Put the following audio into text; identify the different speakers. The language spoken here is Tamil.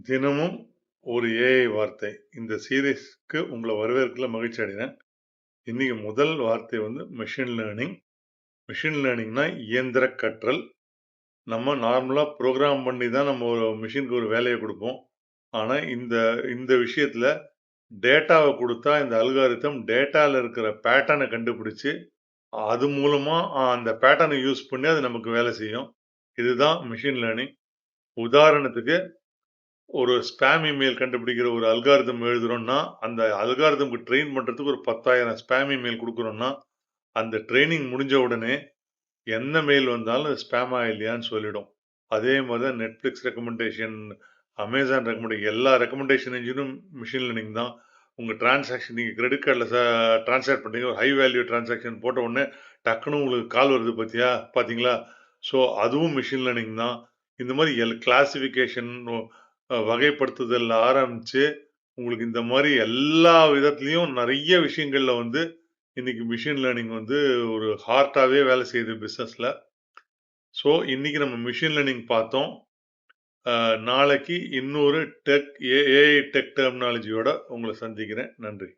Speaker 1: தினமும் ஒரு ஏஐ வார்த்தை. இந்த சீரிஸ்க்கு உங்கள வரவேற்கல மகிழ்ச்சி அடைகிறேன். இன்னைக்கு முதல் வார்த்தை வந்து மெஷின் லேர்னிங். மெஷின் லேர்னிங்னா இயந்திர கற்றல். நம்ம நார்மலா புரோகிராம் பண்ணி தான் நம்ம ஒரு மெஷினுக்கு ஒரு வேலைய குடுப்போம். ஆனா, இந்த இந்த விஷயத்துல டேட்டாவ குடுத்தா இந்த அல்காரிதம் டேட்டால இருக்கிற பேட்டர்ன கண்டுபிடிச்சு, அது மூலமா அந்த பேட்டர்ன யூஸ் பண்ணி அது நமக்கு வேலை செய்யும். இதுதான் மெஷின் லேர்னிங். உதாரணத்துக்கு ஒரு ஸ்பாம் இமெயில் கண்டுபிடிக்கிற ஒரு அல்காரிதம் எழுதுறோம்னா, அந்த அல்காரிதம்க்கு ட்ரெயின் பண்றதுக்கு ஒரு 10,000 ஸ்பாம் இமெயில் குடுக்குறோம்னா, அந்த ட்ரெய்னிங் முடிஞ்ச உடனே எந்த மெயில் வந்தாலும் அது ஸ்பாமா இல்லையான்னு சொல்லிடும். அதே மாரி தான் Netflix ரெக்கமெண்டேஷன், Amazon ரெக்கமெண்டேஷன் எல்லா ரெக்கமெண்டேஷன் என்ஜினும் மெஷின் லேர்னிங் தான். உங்க டிரான்சாக்ஷன் நீங்க கிரெடிட் கார்ட்ல ட்ரான்ஸ்ஃபர் பண்றீங்க. ஒரு ஹை வேல்யூ டிரான்சாக்ஷன் போட்ட உடனே டக்குனு உங்களுக்கு கால் வருது பார்த்தீங்களா? ஸோ அதுவும் மெஷின் லேர்னிங் தான். இந்த மாரி கிளாசிஃபிகேஷன் வகைப்படுத்துதல்ல ஆரம்பிச்சு, உங்களுக்கு இந்த மாரி எல்லா விதத்திலயும் நெறைய விஷயங்கள்ல வந்து இன்னைக்கு மெஷின் லேர்னிங் வந்து ஒரு ஹார்ட்டாவே வேலை செய்யுது பிசினஸ்ல. ஸோ இன்னைக்கு நம்ம மெஷின் லேர்னிங் பார்த்தோம். நாளைக்கு இன்னொரு ஏஐ டெக் டெர்மினாலஜியோட உங்கள சந்திக்கிறேன். நன்றி.